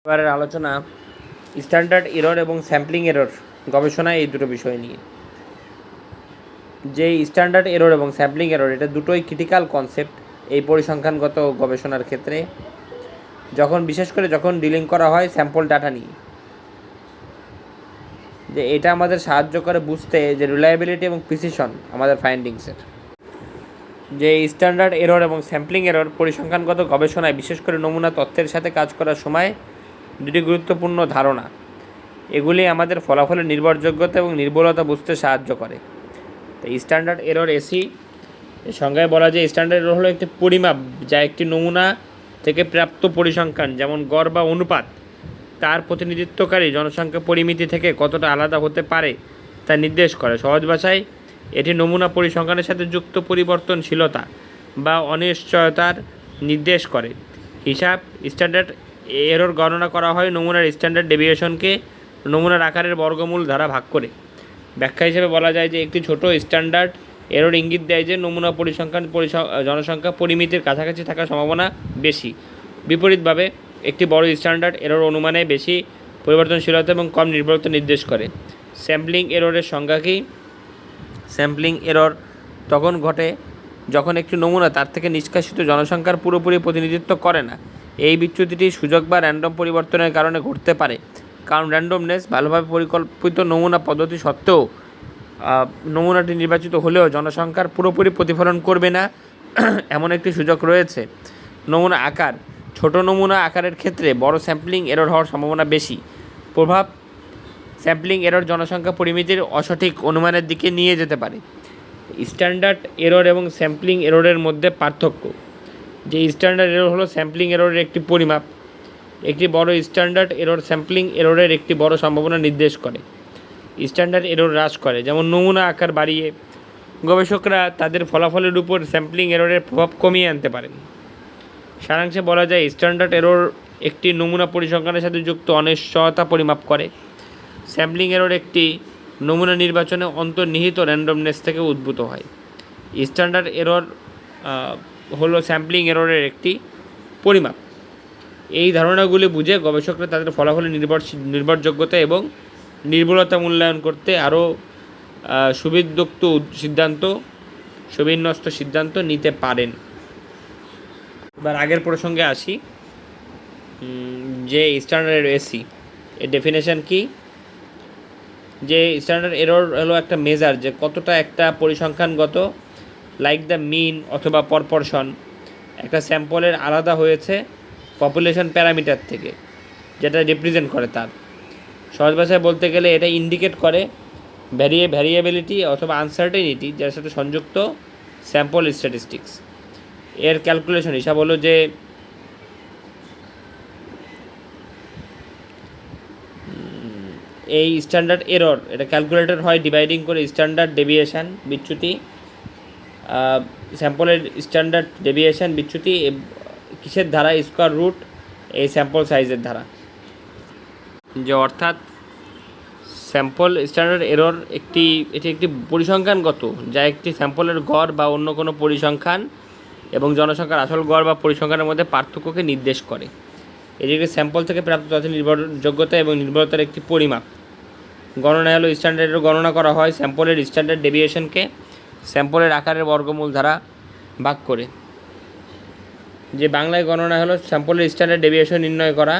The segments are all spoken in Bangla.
এবারের আলোচনা স্ট্যান্ডার্ড এরর এবং স্যাম্পলিং এরর গবেষণায় এই দুটো বিষয় নিয়ে। যে স্ট্যান্ডার্ড এরর এবং স্যাম্পলিং এরর এটা দুটোই ক্রিটিক্যাল কনসেপ্ট এই পরিসংখ্যানগত গবেষণার ক্ষেত্রে, বিশেষ করে যখন ডিলিং করা হয় স্যাম্পল ডাটা নিয়ে। যে এটা আমাদের সাহায্য করে বুঝতে যে রিলায়েবিলিটি এবং প্রিসিশন আমাদের ফাইন্ডিংসের। যে স্ট্যান্ডার্ড এরর এবং স্যাম্পলিং এরর পরিসংখ্যানগত গবেষণায় বিশেষ করে নমুনা তথ্যের সাথে কাজ করার সময় দুটি গুরুত্বপূর্ণ ধারণা। এগুলি আমাদের ফলাফলের নির্ভরযোগ্যতা এবং নির্ভুলতা বুঝতে সাহায্য করে। তো স্ট্যান্ডার্ড এরর এসি এর সংজ্ঞায় বলা যায় স্ট্যান্ডার্ড এরর হলো একটি পরিমাপ যা একটি নমুনা থেকে প্রাপ্ত পরিসংখ্যান, যেমন গড় বা অনুপাত, তার প্রতিনিধিত্বকারী জনসংখ্যা পরিমিতি থেকে কতটা আলাদা হতে পারে তা নির্দেশ করে। সহজ ভাষায় এটি নমুনা পরিসংখ্যানের সাথে যুক্ত পরিবর্তনশীলতা বা অনিশ্চয়তার নির্দেশ করে। হিসাব স্ট্যান্ডার্ড এরর গণনা করা হয় নমুনার স্ট্যান্ডার্ড ডেভিয়েশনকে নমুনার আকারের বর্গমূল দ্বারা ভাগ করে। ব্যাখ্যা হিসেবে বলা যায় যে একটি ছোট স্ট্যান্ডার্ড এরর ইঙ্গিত দেয় যে নমুনা জনসংখ্যা পরিমিতির কাছাকাছি থাকার সম্ভাবনা বেশি। বিপরীতভাবে একটি বড় স্ট্যান্ডার্ড এরর অনুমানে বেশি পরিবর্তনশীলতা এবং কম নির্ভরতা নির্দেশ করে। স্যাম্পলিং এররের সংজ্ঞা কী? স্যাম্পলিং এরর তখন ঘটে যখন একটি নমুনা তার থেকে নিষ্কাশিত জনসংখ্যার পুরোপুরি প্রতিনিধিত্ব করে না। এই বিচ্যুতিটি সুযোগ বা র্যান্ডম পরিবর্তনের কারণে ঘটতে পারে, কারণ র্যান্ডমনেস ভালোভাবে পরিকল্পিত নমুনা পদ্ধতি সত্ত্বেও নমুনাটি নির্বাচিত হলেও জনসংখ্যার পুরোপুরি প্রতিফলন করবে না এমন একটি সুযোগ রয়েছে। নমুনা আকার ছোট নমুনা আকারের ক্ষেত্রে বড় স্যাম্পলিং এরর হওয়ার সম্ভাবনা বেশি। প্রভাব স্যাম্পলিং এরর জনসংখ্যা পরিমিতির অসঠিক অনুমানের দিকে নিয়ে যেতে পারে। স্ট্যান্ডার্ড এরর এবং স্যাম্পলিং এররের মধ্যে পার্থক্য। যে স্ট্যান্ডার্ড এরর হলো স্যাম্পলিং এররের একটি পরিমাপ। একটি বড় স্ট্যান্ডার্ড এরর স্যাম্পলিং এররের একটি বড় সম্ভাবনা নির্দেশ করে। স্ট্যান্ডার্ড এরর হ্রাস করে, যেমন নমুনা আকার বাড়িয়ে গবেষকরা তাদের ফলাফলের উপর স্যাম্পলিং এররের প্রভাব কমিয়ে আনতে পারেন। সারাংশে বলা যায় স্ট্যান্ডার্ড এরর একটি নমুনা পরিসংখ্যানের সাথে যুক্ত অনিশ্চয়তা পরিমাপ করে। স্যাম্পলিং এরর একটি নমুনা নির্বাচনে অন্তর্নিহিত র্যান্ডমনেস থেকে উদ্ভূত হয়। স্ট্যান্ডার্ড এরর হলো স্যাম্পলিং এররের একটি পরিমাপ। এই ধারণাগুলি বুঝে গবেষকরা তাদের ফলাফলের নির্ভরযোগ্যতা এবং নির্ভুলতা মূল্যায়ন করতে আরও সুবিন্যস্ত সিদ্ধান্ত নিতে পারেন। এবার আগের প্রসঙ্গে আসি, যে স্ট্যান্ডার্ড এসি এর ডেফিনেশন কি? যে স্ট্যান্ডার্ড এরর হলো একটা মেজার যে কতটা একটা পরিসংখ্যানগত লাইক দ্য মিন অথবা প্রপরশন একটা স্যাম্পলের আলাদা হয়েছে পপুলেশন প্যারামিটার থেকে, যেটা রিপ্রেজেন্ট করে তার। সহজ ভাষায় বলতে গেলে এটা ইন্ডিকেট করে ভ্যারিয়েবিলিটি অথবা আনসার্টেনিটি যার সাথে সংযুক্ত স্যাম্পল স্ট্যাটিস্টিক্স। এর ক্যালকুলেশন হিসাব হলো যে এই স্ট্যান্ডার্ড এরর এটা ক্যালকুলেটেড হয় ডিভাইডিং করে স্ট্যান্ডার্ড ডেভিয়েশন বিচ্যুতি, স্যাম্পলের স্ট্যান্ডার্ড ডেভিয়েশন বিচ্যুতি কিসের ধারা? স্কোয়ার রুট এই স্যাম্পল সাইজের ধারা। যে অর্থাৎ স্যাম্পল স্ট্যান্ডার্ড এরর এটি একটি পরিসংখ্যানগত যা একটি স্যাম্পলের গড় বা অন্য কোনো পরিসংখ্যান এবং জনসংখ্যার আসল গড় বা পরিসংখ্যানের মধ্যে পার্থক্যকে নির্দেশ করে। এটি একটি স্যাম্পল থেকে প্রাপ্ত তথ্যের নির্ভরযোগ্যতা এবং নির্ভরতার একটি পরিমাপ। গণনা হলো স্ট্যান্ডার্ড এরর গণনা করা হয় স্যাম্পলের স্ট্যান্ডার্ড ডেভিয়েশনকে স্যাম্পলের আকারের বর্গমূল দ্বারা ভাগ করে। যে বাংলায় গণনা হলো স্যাম্পলের স্ট্যান্ডার্ড ডেভিয়েশন নির্ণয় করা,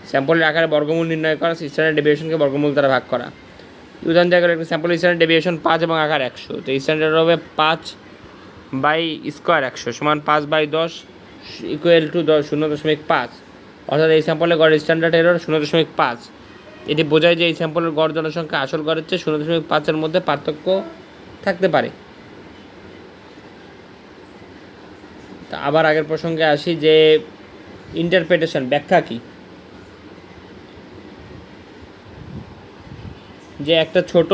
স্যাম্পলের আকারে বর্গমূল নির্ণয় করা, স্ট্যান্ডার্ড ডেভিয়েশনকে বর্গমূল দ্বারা ভাগ করা। উদাহরণ জায়গায় একটা স্যাম্পল স্ট্যান্ডার্ড ডেভিয়েশন 5 এবং আকার 100, তো স্ট্যান্ডার্ড হবে 5/স্কোয়ার 100 সমান 5/10 ইকুয়াল টু 0.5। অর্থাৎ এই স্যাম্পলের গড় স্ট্যান্ডার্ড এরর 0.5। এটি বোঝায় যে এই স্যাম্পলের গড় জনসংখ্যা আসল গড়ের চেয়ে 0.5-এর মধ্যে পার্থক্য থাকতে পারে। তা আবার আগের প্রসঙ্গে আসি, যে ইন্টারপ্রিটেশন ব্যাখ্যা কী? যে একটা ছোট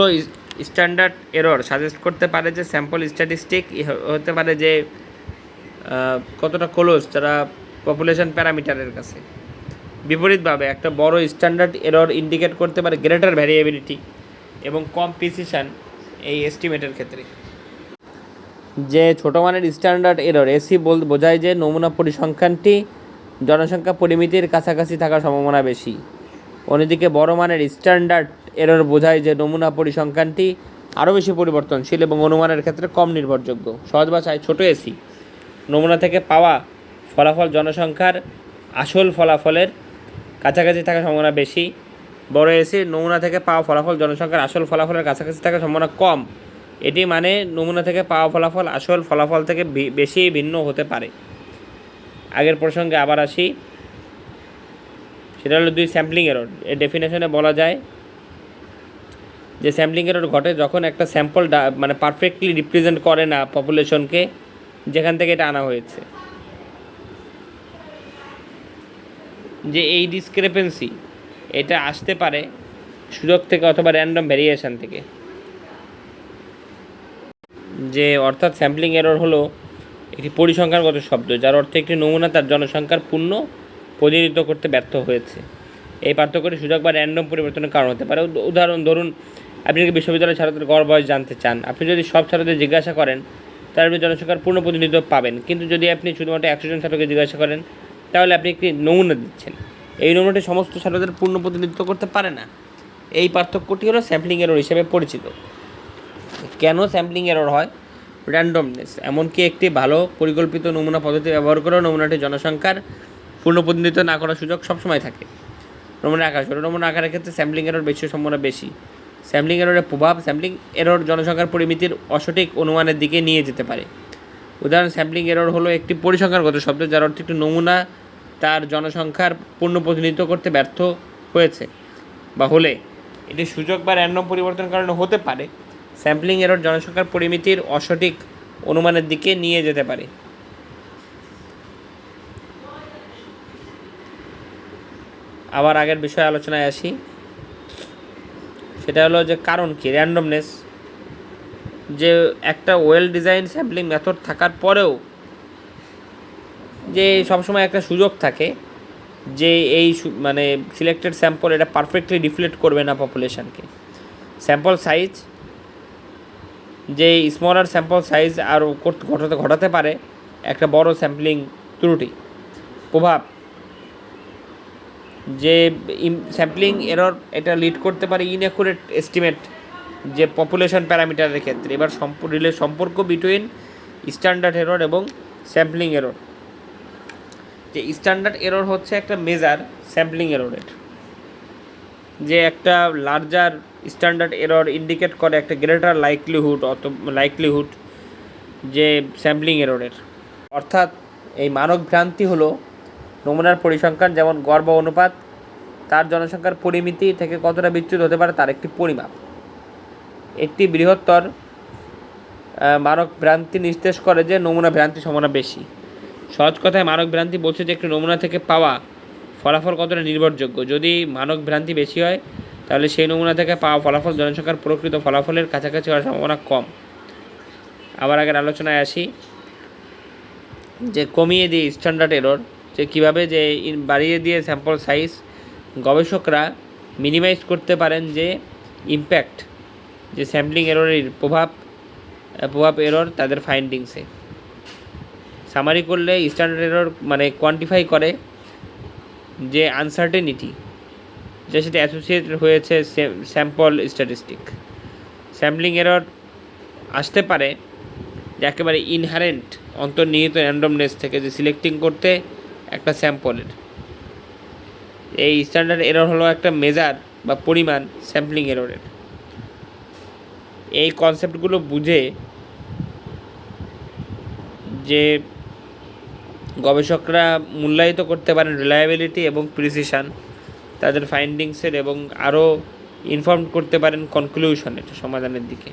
স্ট্যান্ডার্ড এরর সাজেস্ট করতে পারে যে স্যাম্পল স্ট্যাটিস্টিক হতে পারে যে কতটা ক্লোজ তারা পপুলেশন প্যারামিটারের কাছে। বিপরীতভাবে একটা বড় স্ট্যান্ডার্ড এরর ইন্ডিকেট করতে পারে গ্রেটার ভ্যারিয়েবিলিটি এবং কম প্রিসিশন এই এস্টিমেটের ক্ষেত্রে। যে ছোটো মানের স্ট্যান্ডার্ড এরর এসি বোঝায় যে নমুনা পরিসংখ্যানটি জনসংখ্যা পরিমিতির কাছাকাছি থাকার সম্ভাবনা বেশি। অন্যদিকে বড় মানের স্ট্যান্ডার্ড এরর বোঝায় যে নমুনা পরিসংখ্যানটি আরও বেশি পরিবর্তনশীল এবং অনুমানের ক্ষেত্রে কম নির্ভরযোগ্য। সহজ ভাষায় ছোটো এসি নমুনা থেকে পাওয়া ফলাফল জনসংখ্যার আসল ফলাফলের কাছাকাছি থাকার সম্ভাবনা বেশি। বড় এসি নমুনা থেকে পাওয়া ফলাফল জনসংখ্যার আসল ফলাফলের কাছাকাছি থাকার সম্ভাবনা কম। এটি মানে নমুনা থেকে পাওয়া ফলাফল আসল ফলাফল থেকে বেশি ভিন্ন হতে পারে। আগের প্রসঙ্গে আবার আসি, সেটা হলো 2 স্যাম্পলিং এরর। এর ডেফিনেশনে বলা যায় যে স্যাম্পলিং এরর ঘটে যখন একটা স্যাম্পল মানে পারফেক্টলি রিপ্রেজেন্ট করে না পপুলেশনকে যেখান থেকে এটা আনা হয়েছে। যে এই ডিসক্রিপেন্সি এটা আসতে পারে সুযোগ থেকে অথবা র্যান্ডম ভ্যারিয়েশন থেকে। যে অর্থাৎ স্যাম্পলিং এরর হলো একটি পরিসংখ্যানগত শব্দ যার অর্থে একটি নমুনা তার জনসংখ্যার পূর্ণ প্রতিনিধিত্ব করতে ব্যর্থ হয়েছে। এই পার্থক্যটি সুযোগ বা র্যান্ডম পরিবর্তনের কারণ হতে পারে। উদাহরণ ধরুন, আপনি কি বিশ্ববিদ্যালয়ের ছাত্রদের গড় বয়স জানতে চান। আপনি যদি সব ছাত্রদের জিজ্ঞাসা করেন তাহলে আপনি জনসংখ্যার পূর্ণ প্রতিনিধিত্ব পাবেন, কিন্তু যদি আপনি শুধুমাত্র 100 জন ছাত্রকে জিজ্ঞাসা করেন তাহলে আপনি একটি নমুনা দিচ্ছেন। এই নমুনাটি সমস্ত ছাত্রদের পূর্ণ প্রতিনিধিত্ব করতে পারে না। এই পার্থক্যটি হলো স্যাম্পলিং এরর হিসেবে পরিচিত। কেন স্যাম্পলিং এরর হয়? র্যান্ডমনেস। এমনকি একটি ভালো পরিকল্পিত নমুনা পদ্ধতি ব্যবহার করেও নমুনাটি জনসংখ্যার পূর্ণ প্রতিনিধিত্ব না করার সুযোগ সবসময় থাকে। নমুনা আকার, ছোটো নমুনা আকারের ক্ষেত্রে স্যাম্পলিং এরর বেশি সম্ভাবনা বেশি। স্যাম্পলিং এররের প্রভাব, স্যাম্পলিং এরর জনসংখ্যার পরিমিতির অসঠিক অনুমানের দিকে নিয়ে যেতে পারে। উদাহরণ, স্যাম্পলিং এরর হলো একটি পরিসংখ্যানগত শব্দ যার অর্থ একটি নমুনা তার জনসংখ্যার পূর্ণ প্রতিনিধিত্ব করতে ব্যর্থ হয়েছে বা হলে এটি সুযোগ বা র্যান্ডম পরিবর্তনের কারণে হতে পারে। স্যাম্পলিং এরর জনসংখ্যার পরিমিতির অসঠিক অনুমানের দিকে নিয়ে যেতে পারে। আবার আগের বিষয়ে আলোচনায় আসি, সেটা হলো যে কারণ কি র্যান্ডমনেস। যে একটা ওয়েল ডিজাইন স্যাম্পলিং মেথড থাকার পরেও যে সবসময় একটা সুযোগ থাকে যে এই মানে সিলেক্টেড স্যাম্পল এটা পারফেক্টলি রিফ্লেক্ট করবে না পপুলেশনকে। স্যাম্পল সাইজ, যে স্মলার স্যাম্পল সাইজ আরও ঘটাতে পারে একটা বড় স্যাম্পলিং ত্রুটি। প্রভাব, যে স্যাম্পলিং এরর এটা লিড করতে পারে ইনঅ্যাকুরেট এস্টিমেট যে পপুলেশন প্যারামিটারের ক্ষেত্রে। এবার সম্পর্ক বিটুইন স্ট্যান্ডার্ড এরর এবং স্যাম্পলিং এরর। যে স্ট্যান্ডার্ড এরর হচ্ছে একটা মেজার স্যাম্পলিং এররের, যে একটা লার্জার স্ট্যান্ডার্ড এরর ইন্ডিকেট করে একটা গ্রেটার লাইকলিহুড যে স্যাম্পলিং এররের। অর্থাৎ এই মানক ভ্রান্তি হলো নমুনার পরিসংখ্যান, যেমন গড় বা অনুপাত, তার জনসংখ্যার পরিমিতি থেকে কতটা বিচ্যুত হতে পারে তার একটি পরিমাপ। একটি বৃহত্তর মানক ভ্রান্তি নির্দেশ করে যে নমুনা ভ্রান্তি সম্ভাবনা বেশি। সহজ কথায় মানক ভ্রান্তি বলছে যে একটি নমুনা থেকে পাওয়া ফলাফল কতটা নির্ভরযোগ্য। যদি মানক ভ্রান্তি বেশি হয় তাহলে সেই নমুনা থেকে পাওয়া ফলাফল জনসংখ্যার প্রকৃত ফলাফলের কাছাকাছি হওয়ার সম্ভাবনা কম। আবার আগের আলোচনায় আসি, যে কমিয়ে দিয়ে স্ট্যান্ডার্ড এরর, যে কীভাবে যে বাড়িয়ে দিয়ে স্যাম্পল সাইজ গবেষকরা মিনিমাইজ করতে পারেন যে ইম্প্যাক্ট, যে স্যাম্পলিং এররের প্রভাব এরর তাদের ফাইন্ডিংসে। সামারি করলে স্ট্যান্ডার্ড এরর মানে কোয়ান্টিফাই করে যে আনসার্টেনিটি যার সাথে অ্যাসোসিয়েটেড হয়েছে স্যাম্পল স্ট্যাটিস্টিক। স্যাম্পলিং এরর আসতে পারে যে একেবারে ইনহারেন্ট অন্তর্নিহিত র্যান্ডমনেস থেকে, যে সিলেক্টিং করতে একটা স্যাম্পলের। এই স্ট্যান্ডার্ড এরর হলো একটা মেজার বা পরিমাণ স্যাম্পলিং এররের। এই কনসেপ্টগুলো বুঝে যে গবেষকরা মূল্যায়িত করতে পারেন রিলায়েবিলিটি এবং প্রিসিশন তাদের ফাইন্ডিংসের, এবং আরও ইনফর্ম করতে পারেন কনক্লুশনের সমাধানের দিকে।